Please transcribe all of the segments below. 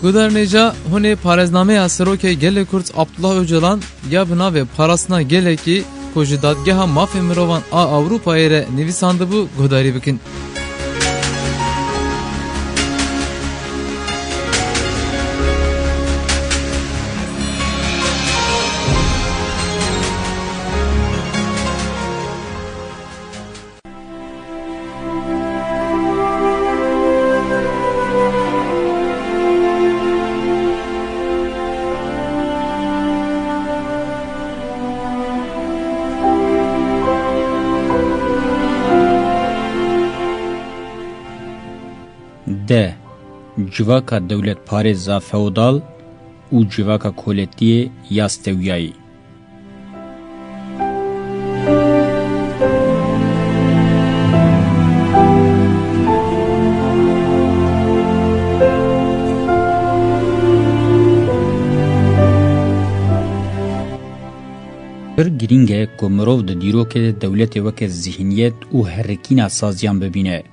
Guderneca hune parezname asroke gele Kurt Abdullah Öcalan ya bina ve parasına gele ki koju dadgeha mafya mirovan a Avrupa ere nivisandı bu gudari bikin. ده civaka devlet pareza feodal u civaka koletiye ya steviyayı. Bir giringe ku mirov di dîrokê devletê weke zihniyet û herikîna saziyan bibîne.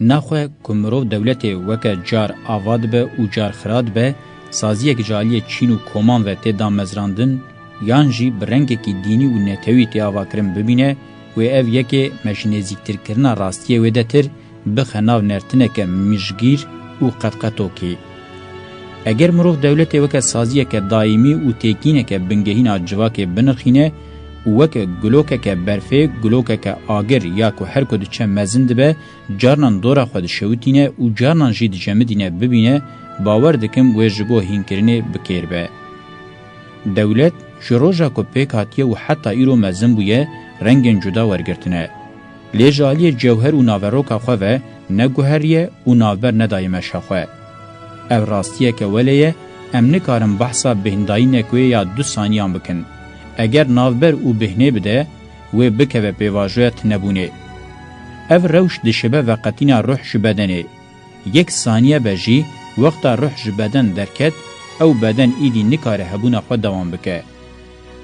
Naxwe ku mirov devletê weke car ava dibe û car xira dibe, saziyek ji aliyê Çîn û koman ve tê damezrandin, yan jî bi rengekî dînî û netewî tê avakirin bibîne wê ev yekê meşinêzîktirkirina rastiyê wê de tir bixe nav nertineke mijgîr û qetqetokê. Eger mirov devletê weke saziyeke daîmî û têkîneke bingehîna civakê binirxîne û weke gulokeke berfê, gulokeke agir ya ku her ku diçe mezin dibe, carnan dora xwe dişewitîne û carnan jî dicemidîne bibîne, bawer dikim wê ji bo hînkirinê bikêrbe. Dewlet ji roja ku pêk hatiye û heta îro mezin bûye, rengên cuda wergirtine. Lê ji aliyê cewher û naveroka xwe ve ne guheriye û navber nedaye meşa xwe. Ev rastiyeke weleye, em nikarin behsa bihindayînek wê ya 2 saniyan bikin. Eger navber û bihnê bide, wê bikeve pêvajoya tinebûnê. Ev rewş dişibe veqetîna ruh ji bedenê. Yek saniye be jî, wexta ruh ji beden derket, ew beden îdî nikare hebûna xwe dewam bike.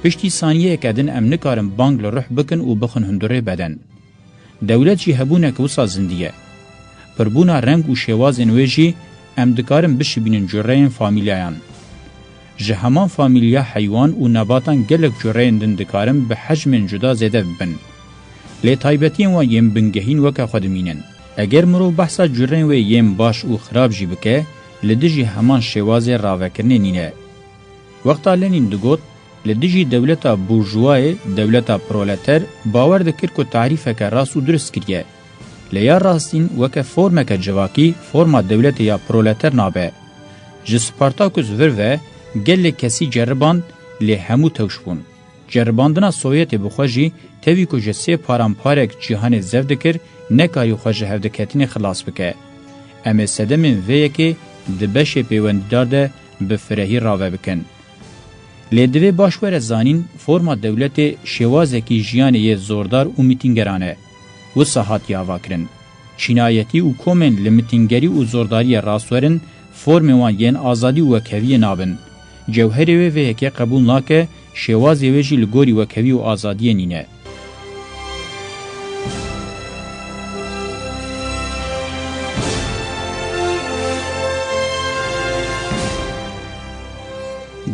Piştî saniyeyeke din em nikarin bang li ruh bikin û bixin hundurê beden. Dewlet jî hebûnek wisa zindiye. Pirbûna reng û şêwazên wê jî, em dikarin bişibînin cureyên famîlyayan. Ji heman famîlya heywan û nebatan gelek cureyên din dikarin bi hecmên cuda zêde bibin. Lê taybetiyên wan yên bingehîn weke xwe dimînin. Eger mirov behsa cureyên wê yên baş û xirab jî bike, li dijî heman şêwazê ravekirinê nîne. Wexta Lenin digot, li dijî dewleta burjûwayê, dewleta proleter, bawer dikir ku tarîfeke rast û durist kiriye. Lê ya rastîn weke formeke civakî, forma dewletê ya proleter nabe. Ji Spartakus vir ve gelek kesî ceriband, lê hemû tewş bûn. Ceribandina Sovyetê bixwe jî tevî ku ji sê paramparek cîhanê zev dikir, nekarî xwe ji hevdiketinê xilas bike. Em ê sedemên vê yekê di beşê pêwendîdar de bi firehî rave bikin. Lê divê baş were zanîn, forma dewletê şêwazekî jiyanê yê zordar û mîtîngeran e. Wisa hatiye avakirin. Çînayetî û komên li mîtîngerî û zordariyê rastwerin, formê wan yên azadî û wekeviyê nabin. Cewherê wê vê yekê qebûl nake, şêwazê wê jî li gorî wekevî û azadiyê nîne.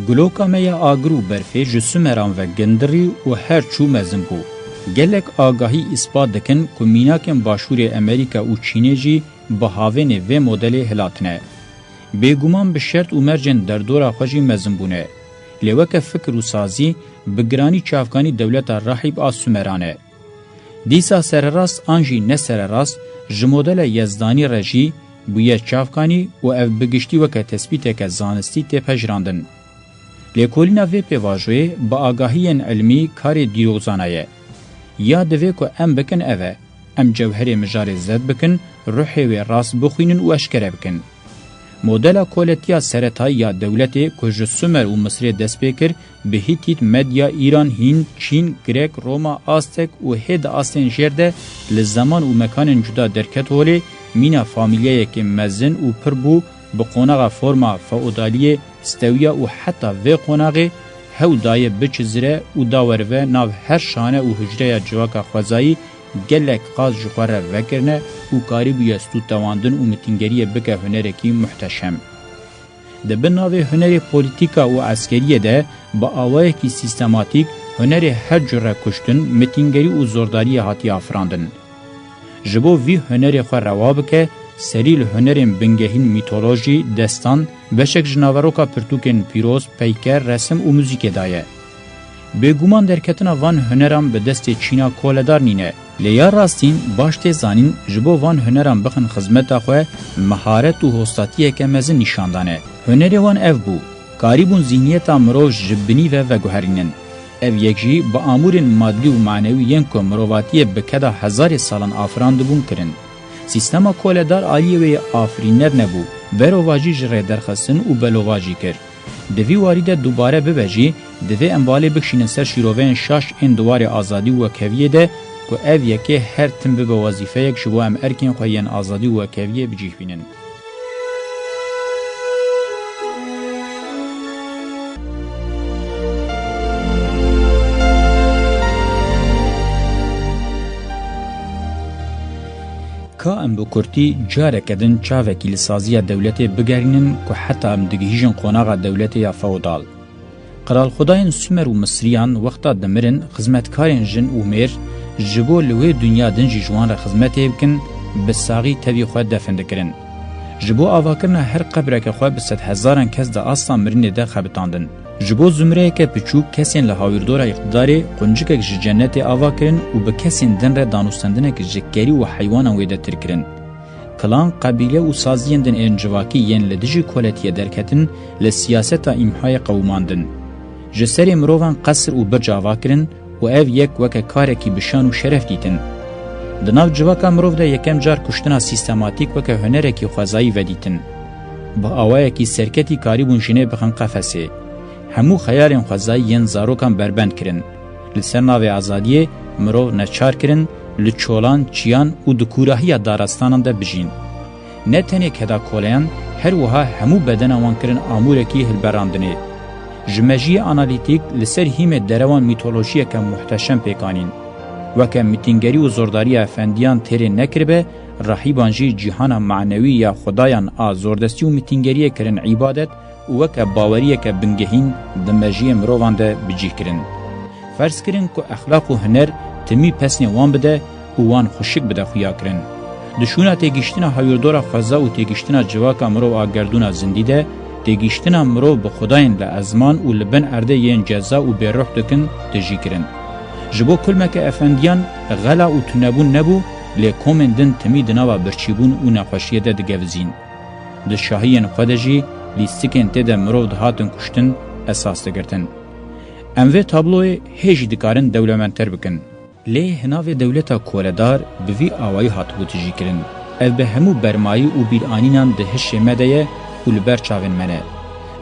Guloka me ya agir û berfê ji Sümeran ve gindirî û her çû mezin bû. Gelek agahî ispat dikin ku mînakên Başûrê Amerîka û Çînê jî bi havênê vê modelê hilatine. Bêguman bi şert û mercên derdora xwe jî mezin bûne. Lê weke fikir û sazî bi giranî çavkanî dewleta Rahîb a Sümeran e. Dîsa sererast an jî ne sererast, ji modela Yezdanî re jî bûye çavkanî û ev bi giştî weke tespîteke zanistî tê pejirandin. Lêkolîna vê pêvajoyê bi agahiyên ilmî karê dîrozana ye. Ya divê ku em bikin ev e, em cewherê mijarê zed bikin, ruhê wê rast bixwînin û eşkere bikin. Modela koletiya seretayî ya dewletê ku ji Sümer û Misrê dest pê kir, bi Hitit, Medya, İran, Hind, Çîn, Grek, Roma, Aztek û hê di astên jêr de li zeman û mekanên cuda derket holê, mîna famîlyayekê mezin û pir bû bi qonaxa forma feodaliyê, stewiya û heta vê qonaxê hew daye biçizire û dawerive nav her şane û hicreya civaka xwezayî gelek qaz ji xwe re vekirine û karî bûye stû tewandin û mitîngeriyê bike hunerekî muhteşem. ده بناوی هنر پولیتیکا و عسکریه ده با آوائه کی سیستماتیک هنر هر جره کشتن متینگری و زورداری هاتی افراندن. جبو وی هنر خو رواب که سریل هنرین بنگهین میتولوژی دستان بشک جناوروکا پرتوکن پیروز پیکر رسم و موزیک دایه. بگومان درکتنا وان هنران به دست چینا کولدار نینه. لیا راستین باشت زانین جبو وان هنران بخن خدمت خو مهارت و هوستاتیه که مزن نشاندانه. هنر وان اف بو کاریبون ذهنیت امرو جبنی و گوهرینن. اف یکجی با امورن مادی و معنوی ین کو مروواتی بکدا هزار سالان افراندبون کرن. سیستما کولدار آلیه و آفرینر نبو. برواجی جره درخستن و بلواجی کر. دوی واریده دوباره ببجی دوی انباله بکشین سر شیروین شاش این دوار آزادی و کویه ده که او یکی هر تن به وظیفه یک شبو ام ارکین خوین آزادی و کویه بجیه بینن. که ام بکرتی جاره کدن چاوکی لسازی دولت بگرینن که حتی ام دگیجن قناغ دولت یا فودال. قرال خداین سومر و مصریان وقتا دمرن خدمتکارین جن و میر جبو لوی دنیا دنجی جوان را خدمت بکن بساقی تبی خود دفن دکرن. جبو آواکرنا هر قبره که خود بسد هزاران کس دا آسان مرین ده خبتاندن. جبو زمره که پچوک کسین لحاویردور اقتداری قنجکک جنت آواکرن و به کسین دن را دانوستندنه که جکری و حیوانا ویده تر کرن. کلان قبیله و سازین دن انجواکی ین لدجی کولتیه درکتن لسیاستا امهای قوماندن. جسر مروان قصر و برج آواکرن و او یک وکه کارکی بشان و شرف دیتن. دناو جواکا مروف ده یکم جار کشتنا سیستماتیک وکه هنرکی خوازایی ودیتن. با آوائه کی سرکتی کاریبون جنه بخن قفسه. همو خیارین خوازایی ین زاروکان بربند کرن. لسر ناوی آزادیه مروف نچار کرن لچولان، چیان و دکوراهی دارستانان ده بجین. نه تنه کدا کولیان هر وها همو بدن آوان کرن آمورکی هلبراندنه. جمجی آنالیتیک لسر هیم دروان میتولوژی که محتشم پیکانین. وکه میتینگری و زورداری افندیان تیره نکربه رحیبانجی جهان معنوی یا خدایان آزوردستی و میتینگری کرن عبادت وکه باوریه که بنگهین دمجی مروان ده بجی کرن. فرض کرن که اخلاق و هنر تمی پسنی وان بده و وان خوشک بده خویا کرن. دشونا تیگیشتنا هایوردورا خوزا و تیگیشتنا جواکا مرو آگردونا زندیده تیگیشتنا مرو به خداین لازمان و لبن ارده ین جزا و بیروح دکن تجی کرن. جبو کلمک افندیان غلا و تنبون نبو لیکومن دن تمی دناوا برچیبون و نخوشیه ده دگوزین. ده شاهین خودجی لیستکن تیده مرو دهاتن کشتن اساس دگرتن. اموه تابلوی هیچ دکارن دولمنتر بکن. لی هناوی دولتا کولدار بوی آوائی هاتبو تجی کرن. او به همو برمایی و بیرانینان ده هشه مدهیه و لبر چاون منه.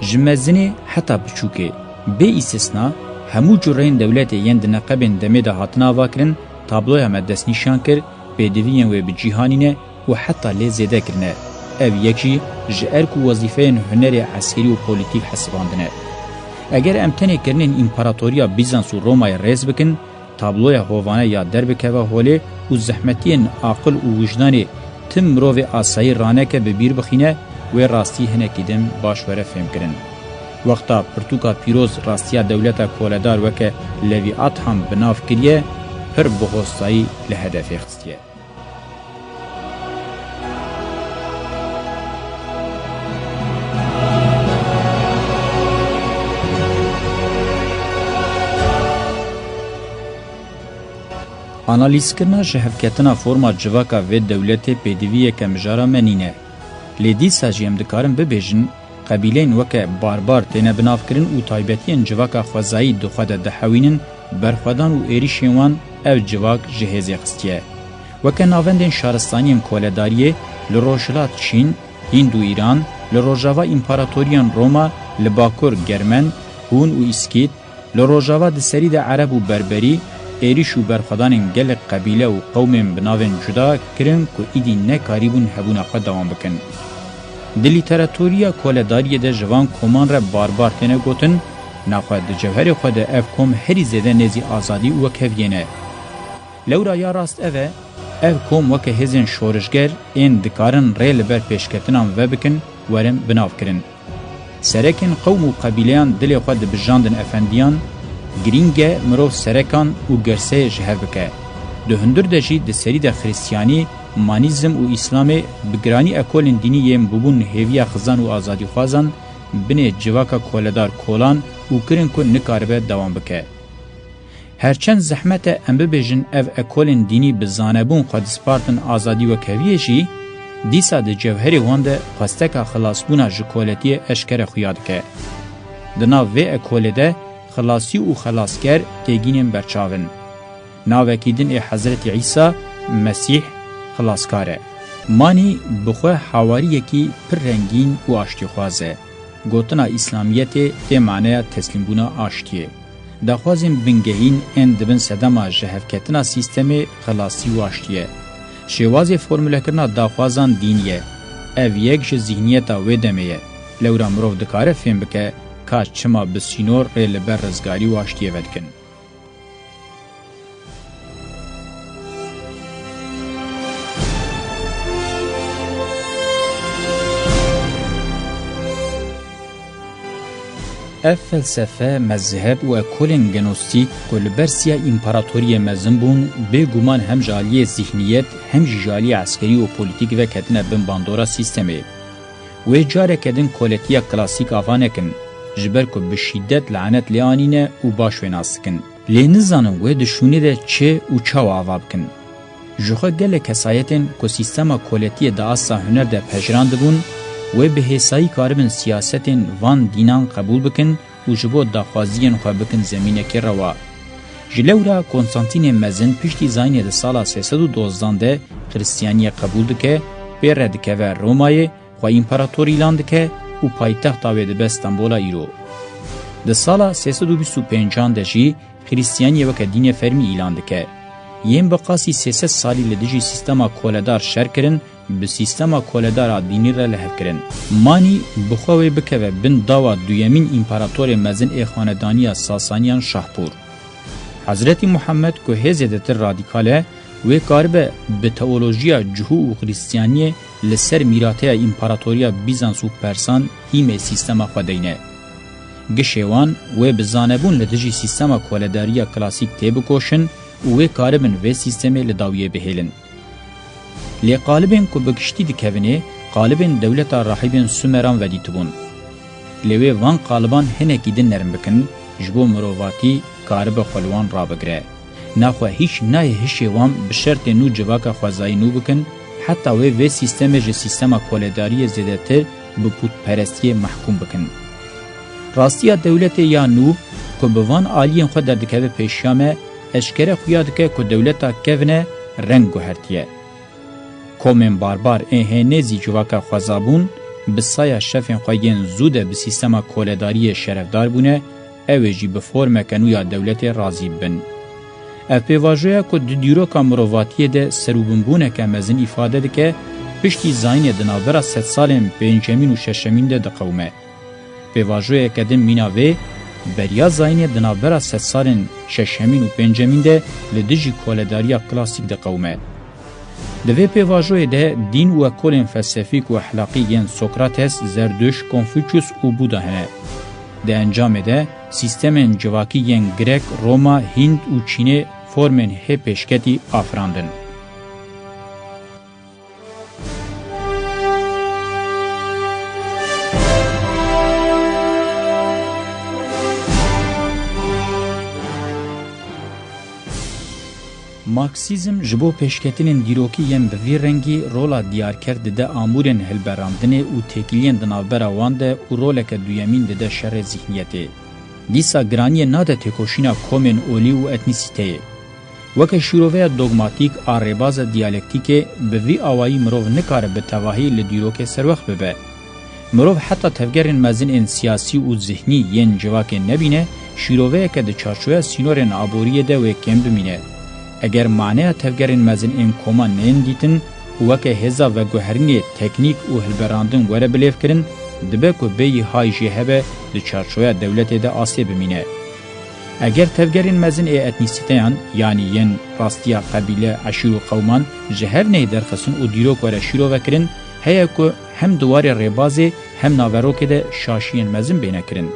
جمزنی حتی بچوکه. به استثناء همو جرین دولت یند نقبن دمه ده هاتنا واکرن تابلوی همه دست نشان کر به دوین و به جیهانینه و حتی لی زیده کرنه. او یکی جرک و وظیفه هنر عسکری و پولیتیک حساباندنه. اگر امتنه کرنین امپراتوریا بیزانس و رومای ریز بکن تابلوی هوانه یا دربکه و هوله و زحمتین عقل و وجدان تم مروف آسایی رانه که ببیر بخینه و راستی هنه کدم باشوره فهم کرن. وقتا پرتوکا پیروز راستیا دولتا کولدار وکه لویات هم بناف کریه پر بخوستایی لهدف اخستیه. آنالیز کرنا جهفکتنا فرما جواکا و دولت پیدویه که مجارا منینه. لیدی ساجیم دکارن ببیجن قبیلین وکه باربار تینه بناف کرن و تایبتین جواکا خوزایی دخواد دحوینن برخوادان و ایری شیوان او جواک جهازی خستیه. وکه ناوندین شارستانیم کولداریه لروشلات چین، هند و ایران، لروژاوا امپاراتوریان روما، لباکور گرمن، هون و اسکیت، لروژاوا دسری ده عرب و بربری، ایریش و برخوادان گل قبیله و قوم بناون جدا کرن که ایدی نکاریبون هبون خود دوام بکن. د لیتراتوریا کولداری ده جوان کومان را باربار تنه گوتن نخواد ده جوهر خود اف کوم هری زیده نزی آزادی و کفینه. لورا یا راست اف کوم وکه هزین شورشگر این دکارن ریل بر پیشکتنان و بکن ورم بناف کرن. سرکن قوم و قبیلیان دل خود بجاندن افندیان گرینگه مرو سرکان و گرسه جهر بکه. ده هندر ده جی ده سری ده خریستیانی مانیزم و اسلام بگرانی اکولن دینی یم ببون هیویا خزان و آزادی خوازان بنه جواکا کولدار کولان و کرن کن نکاربه دوام بکه. هرچند زحمت ام ببیجن او اکولن دینی بزانبون خود سپارتن آزادی و کویه جی دیسا ده جوهری وانده خواستکا خلاصبونا جکولتی اشکر خویاد که. دنا و اکولده خلاصی و خلاصگر تیگینن برچاون. ناوکیدن حضرت عیسی مسیح خلاصکاره. مانی بخواه حواری یکی پر رنگین و آشتی خوازه. گوتنا اسلامیت تی معنی تسلیم بونا آشتیه. دخوازم بنگهین اندبن صدما جهفکتنا سیستم خلاصی و آشتیه. شوازی فرموله کرنا دخوازان دینیه. او یک ذهنیتا ویدمیه. لورا مروف دکاره فهم بکه که چما بسینور ریل بر رزگاری و آشتیه ودکن. اف فلسفه مذهب و اکولن گنوستیک کل برسیا امپراتوری مزنبون به گمان هم جالی ذهنیت هم جالی عسکری و پولیتیک و کدن بن باندورا سیستمی و جاره کدن کولتیا کلاسیک آفانکن جبر کو به شدت لعنت لیانینه و باش وناسکن لینزانن و دشونی ده چه و چاو آوابکن جوخه گله کسایتن کو سیستما کولتی ده آسا هنر ده پجراندبون و به حسایی کاربن سیاستن وان دینان قبول بکن و جبو داخوازیان خواه بکن زمینه که روا. جلورا کنستانتین مزن پشتی زاینه ده سالا 312 ده خریستیانی قبول دکه بیر دکه و رومای خواه امپراتوری لاندکه و پایتخت آوه ده بستانبولا ایرو. ده سالا 325 ده جی خریستیانی وکه دین فرمی ایلان دکه. یم بقاسی 300 سالی لدیجی سیستما کولدار شر کرن به سیستما کولدار دینی را لحف کرن. مانی بخواه بکه و بن داوا دویمین امپراتور مزن ای خاندانی ساسانیان شاهپور. حضرت محمد که هزیدتر رادیکاله و کاربه به تئولوژیا جهو و خریستیانی لسر میراته امپراتوریا بیزانس و پرسان هیم سیستما خودینه. گشیوان و بزانبون لدیجی سیستما کولداریا کلاسیک تیبکوشن و کاربن و سیستمی لداویه بهیلن. لی قالبین که بکشتی دکوینه قالبین دولت راحبین سومران ودیتبون. لیوی وان قالبان هنکی دن نرم بکن جبو مروواتی کارب خلوان را بگره. ناخواه هیچ نای هشی وان بشرط نو جواکا خوازایی نو بکن حتی و سیستم جه سیستم کولداری زیدتر بپود پرستی محکوم بکن. راستیا دولت یا نو که بوان آلین خود در دکوه پیشیامه اشکره خویاد که دولتا کونه رنگ و هرتیه. کومن باربار اینهنزی جواکا خوازابون بسایا شفین خواهین زوده به سیستم کولداری شرفدار بونه اویجی به فرم کنویا دولت رازی بن. اف پیواجویا که دیروکا مروواتی ده سروبنبونه که مزن افاده ده که پشتی زاین دنابرا 100 سالن پنجمین و ششمین ده قومه. پیواجویا که ده میناوه بریا زاین دنابرا 100 سالن ششمین و پنجمین ده لدیجی کولداریا کلاسیک ده قومه. دوی پیواجوی ده دین و کلن فلسفیک و اخلاقی ین سوکراتس، زردوش، کنفوچیوس و بودا هنه. ده انجام ده سیستم جواکی ین گریک، روما، هند و چینه فرمن هی پیشکتی آفراندن. مارکسیزم جبو پیشکتنین دیروکی یم به وی رنگی رولا دیار کرده ده آمورن هلبراندنه و تکیلین دنابرا وانده و رولک دویمین ده شر ذهنیته. دیسا گرانی ناده تکوشینا کومن اولی و اتنیسیته. وکه شروعه دوگماتیک آرباز دیالکتیک به وی آوایی مروف نکاره به تواهی لدیروک سروخ ببه. مروف حتی تفگرین مزن این سیاسی و ذهنی ین جواک نبینه شروعه که ده چارچوه سینورن آبوریه ده و کم بمینه. اگر معنی تفگرین مزن این کومان نین دیتن وکه هزا و گوهرین تکنیک و هلبراندن وره بلیف کرن دبه که بیی های جهبه ده چارچوه دولت ده آسی بمینه. اگر تفگرین مزن ای اتنیسیتیان یعنی ین راستیا قبیله عشیر و قومان جهر نه درخصن و دیروک وره شیرو وکرن هیا کو هم دوار ریبازی هم ناوروک ده شاشین مزن بینه کرن.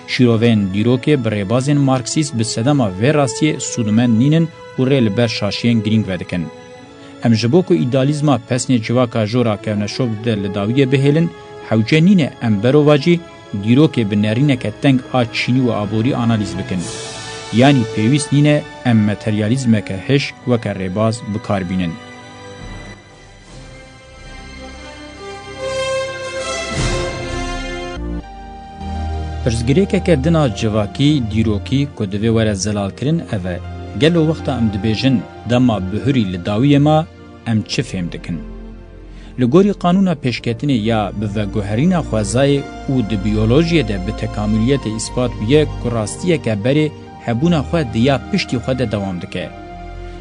شیروین دیروکه بریبازین مارکسیست به صدما و راستی سودمن نینن و ریل بر شاشین گرینگ ودکن. ام جبوکو ایدالیزما پسنی جواکا جورا که نشوب ده لداویه بهلن حوجه نینه ام برواجی دیروکه بنرینه که تنگ آچینی و آبوری آنالیز بکن. یعنی پیویست نینه ام متریالیزمه که هش و که ریباز بکار بینن. پرزگریکه که دنا جواکی دیروکی کدوه وره زلال کرن اوه گلو وقتا ام دبیجن دما بهوری لداویه ما ام چه فهم دکن. لگوری قانونا پیشکتنی یا بوگوهرین خوازای او د بیولوژی ده به تکاملیت اثبات بیه کراستیه که بری هبونا خواه دیا پشتی خواه ده دوام دکه.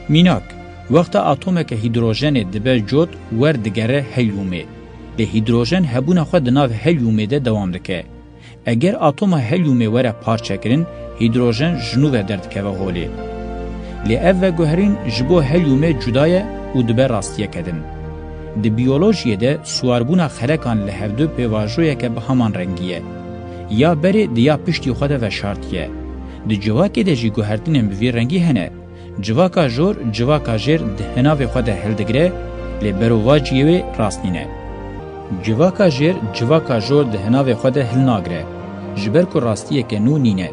میناک وقتا اتومه که هیدروژن دبه جود ور دگره هلیومه. ده هیدروژن هبونا خواه دناو هلیومه ده دوام دکه. اگر اتم هلیوم وره پارچه کرن هیدروژن جنوب درد که و هولی لی او گوهرین جبو هلیوم جدای او دبه راستیه کدن دی بیولوژیه ده سواربونا خلقان لحفدو پیواجویه که به همان رنگیه یا بری دیا پشتی خوده و شارتیه دی جواکی ده جی گوهردینم بوی رنگی هنه جواکا جور جواکا جیر دهناو خوده هلدگره لی برواجیوی راست نینه جواکا جیر جواکا جور ده هناوی خود هل ناگره جبر کو راستیه که نو نینه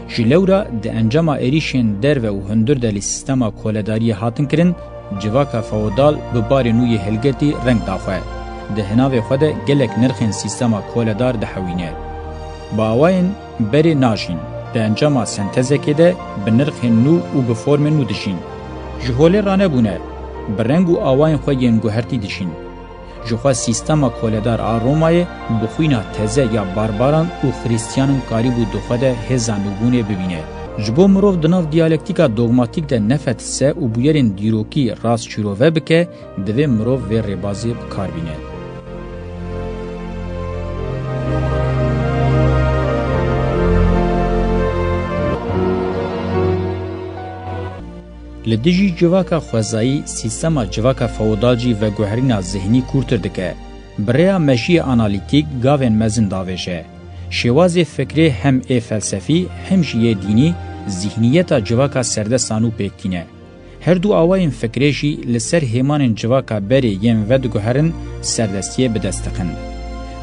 جلورا ده انجام ایریشن در و هندر دلی سیستما کولداری هاتن کرن جواکا فودال بباری نوی هلگتی رنگ داخوه ده هناوی خود گلک نرخین سیستما کولدار ده حوینه با آواین بری ناجین ده انجام سنتزه که ده بنرخ نو و بفورم نو دشین جهولی رانه بونه برنگ و آواین خواه ینگوهرتی دشین جوخوا سیستما کولدار آرومای بخوینا تزه یا بارباران و خریستیانن کاریبو دخوده هزانوگونه ببینه. جبو مروف دناف دیالکتیکا دوگماتیک ده نفت سه و بویرین دیروکی راست چیروه بکه دوی مروف و ریبازی بکار بینه. لدیجی جواکا خوزایی سیستما جواکا فودالجی و گوهرینا ذهنی کورتر دکه. بریا مشی آنالیتیک گاوین مزن داوشه. شواز فکری هم فلسفی هم جیه دینی ذهنیتا جواکا سردستانو پیکتینه. هر دو آواین فکریشی لسر هیمان جواکا بری یم ود گوهرن سردستیه بدستقن.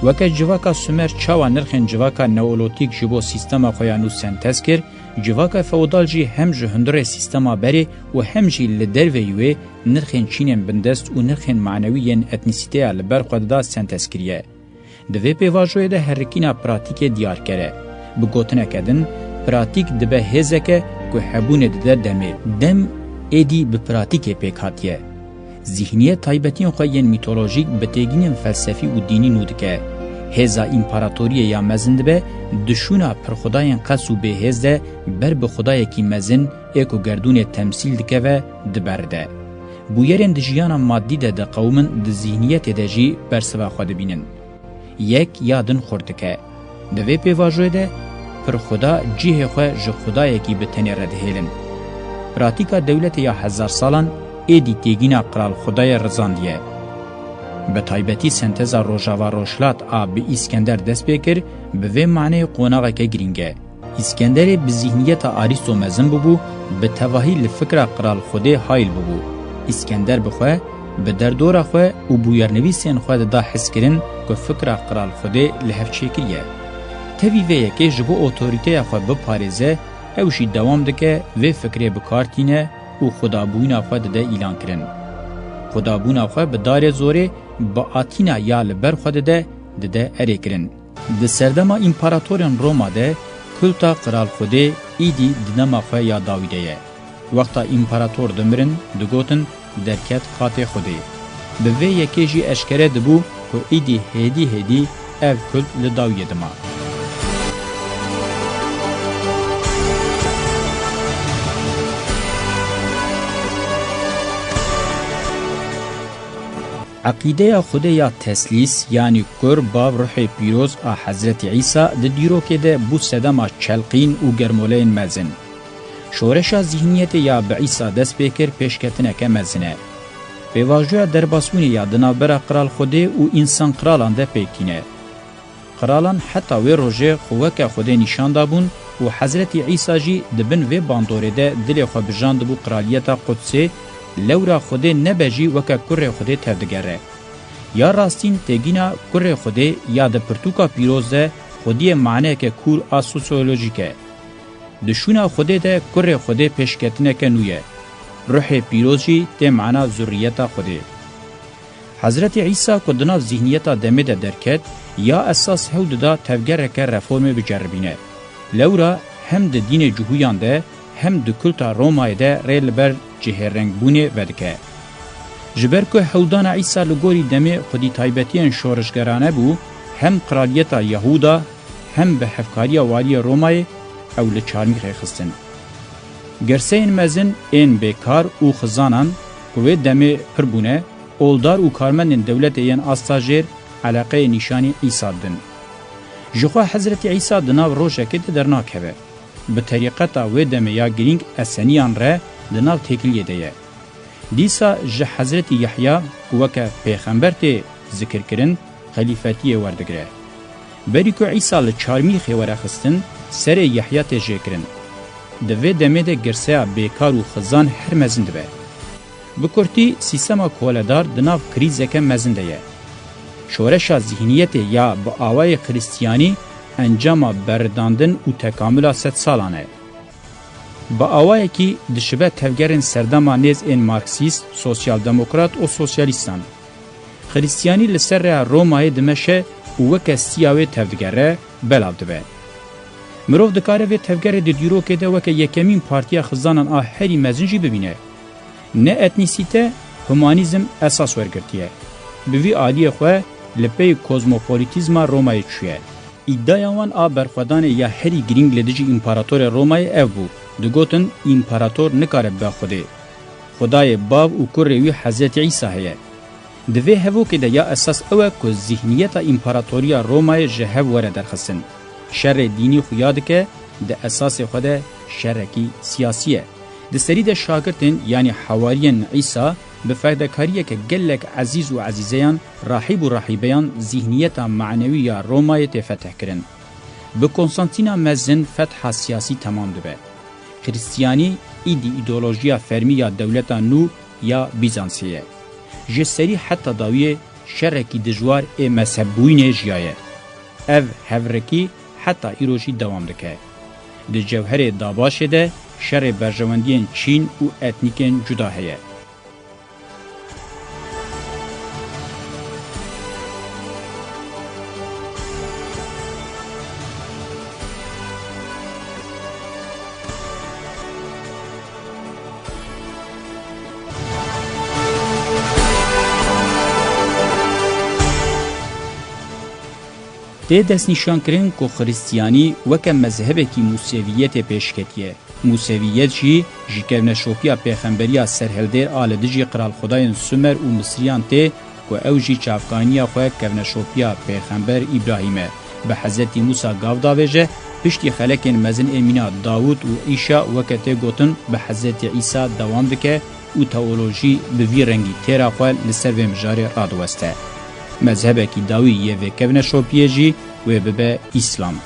وکه جواکا سومر چاوا نرخن جواکا نئولوتیک جبو سیستما خویانو سنتز کر جواکا فودال جی هم جهندر سیستما بری و هم جی لدرویوی نرخن چینن بندست و نرخن معنویین اتنیسیته لبر خوددا سنتز کریه. دوی پیواجوی ده هرکینا پراتیک دیار کره. بگوتنه کدن پراتیک دبه هزکه که حبونه ده دمه. دم ایدی به پراتیک پیکاتیه. ذهنیت تایبتین خوین میتولوژیک بتگین فلسفی و دینی نودکه. هزا امپراتوریه یا مزن به دشونا پر خدایان قصو به هزده بر به خدای کی مزن اکو گردون تمثیل دکه و دبرده. بویرین دجیانا مادی ده قومن ده ذهنیت ده جی برسوا خود بینن. یک یادن خوردکه. دوی پیواجوی ده پر خدا جیه خواه جو خدای کی بتنی رده هیلن. پراتیکا دولت یا 1000 سالان ایدی تیگینا قرال خدای رزاندیه. به تایبتی سنتزا روژاوا روشلات آب اسکندر دست بکر به وی معنی قوناغه که گرینگه. اسکندر به ذهنیت آریستو مزن ببو به تواهی لفکر قرال خوده حایل ببو. اسکندر بخواه به دردور خواه و بویرنویسین خواه دا حس کرن که فکر قرال خوده لحف چکریه. تاوی ویه که جبو اوتوریته خواه بپارزه اوشی دوام دکه وی فکره بکارتینه و خدابوینا خواه ده اعلان کرن. خدابوینا خواه به دار زوره با آتینا یا لبر خواه ده اره کرن. ده سردما امپراتورین روما ده کلتا قرال خوده ایدی دنما خواه یا داویده یه. وقتا امپراتور دمرن دگوتن درکت خاطه خوده. به وی یکی جی اشکره دبو که ایدی هدی اف کلت لداویه دما. عقیده خود یا تسلیس یعنی کر باو روح پیروز حضرت عیسی ده دیرو که ده بو صدما چلقین و گرمولین مزن. شورش ذهنیت یا به عیسی دست بکر پیشکتنه که مزنه. پیواژویا درباسونی یا دنابرا قرال خوده و انسان قرالان ده پیکینه. قرالان حتی وی روژه خوکه خوده نشان دابون و حضرت عیسی جی دبن وی باندوره ده دل خو بجاند بو قرالیتا قدسی لورا خوده نبجی وکه کره خوده تردگره. یا راستین تگینا کره خوده یا ده پرتوکا پیروزه خودی معنی که کور آسوسیولوژیکه. دشونا خوده ده کره خوده پیشکتنه که نویه. روح پیروزی ده معنی ذریتا خوده. حضرت عیسی کدنا ذهنیتا دمه ده درکت یا اساس هود دا تفگره که رفورم بجربینه. لورا هم ده دین جهویان ده هم ده کلتا رومای ده ریل بر جهرنگ بونه ودکه. جبر که هودان عیسی لگوری دمه خودی تایبتین شورشگرانه بو هم قرالیتا یهودا هم به حفکاری والی رومای او لچارمی خیخستن. گرسین مزن این بیکار او خزانان کوه دمه پر بونه اولدار او کارمندن دولت این آستاجر علاقه نشانی عیسی دن. جخوا حضرت عیسی دناو روشه که درناک هبه. به طریقتا و دمه یا گرینگ اسنیان ره دناو تکلیه دیه. دیسا جه حضرت یحیی وکه پیغمبر ته ذکر کرن خلیفتی وردگره. بری که عیسی لچارمی خیوره خستن سر یحیی ته جکرن. دوی دمه ده گرسه بیکار و خزان هر مزند به. بکرتی سیستما کولدار دناو کریزه که مزنده یه. شورش ذهنیت یا با آوای خریستیانی انجام برداندن و تکامل 100 سالانه. با آوای کی دشبه تفگرن سردما نیز این مارکسیست، سوسیال دموکرات و سوسیالیستان. خریستیانی لسر رومای دمشه و وکه سیاوی تفگره بلاو دبه. مروف دکاره و تفگره دیرو که ده وکه یکمین پارتیا خزانان آهری مزنجی ببینه. نه اتنیسیته هومانیزم اساس ورگرتیه. بوی آلی خواه لپی کوزموپولیتیزما رومای چویه. ایدایاوان برخودان یا هری گرینگ لدجی امپاراتور رومای او بو. دگوتن امپاراتور نکاره با خوده. خدای باب و کروی حضرت عیسی هیه. دوی هفو که ده یا اساس اوه که ذهنیت امپاراتوریا رومای جهو وره درخستن. شر دینی خویاد که ده اساس خوده شرکی سیاسیه. ده سری ده شاگرتن یعنی حواریان عیسی بفردکاریه که گلک عزیز و عزیزیان راحب و راحبیان ذهنیت معنوی یا رومای فتح کرن. به کنستانتینا مزن فتح سیاسی تمام دبه. خریستیانی ایدئولوژیا فرمی یا دولتا نو یا بیزانسیه. جسری حتی داویه شرکی دجوار مذهبوین جیایه. او هفرکی حتی ایروشی دوام دکه. ده جوهر داباشه ده شر برجواندین چین و اتنیکن جدا هیه. ده دست نشان کرن که خریستیانی وکه مذهب کی موسویت پیشکتیه. موسویت جی جکرن شوپیا پیغمبریا سرهلدر آل دجی قرال خدایان سومر و مصریان ته که او جی چافکانیا خواه کرن شوپیا پیغمبر ابراهیمه. به حضرت موسی گاو داویجه پشتی خلکن مزن امینا داوود و ایشا وکه ته گوتن به حضرت عیسی دوام دکه و تئولوژی به وی رنگی تیرا خواه لسر و مجاری رادوسته. مذهب کی داوی یه و کبن شوپیه جی و ببه اسلام.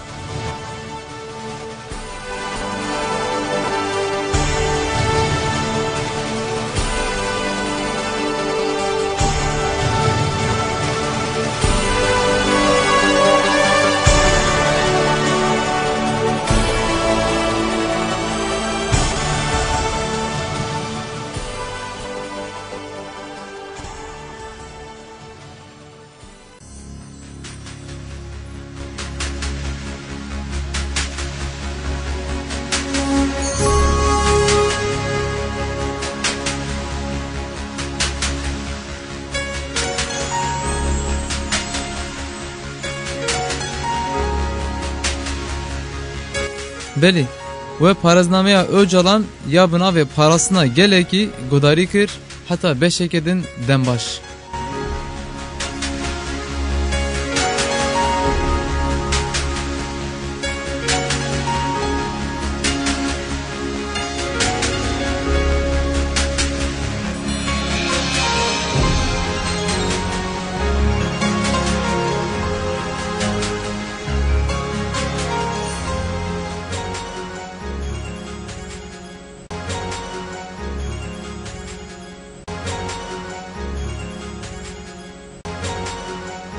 بلی و پارزنامه Öcalan ya buna ve parasına geleki godari kir hatta beşekedin dembaş.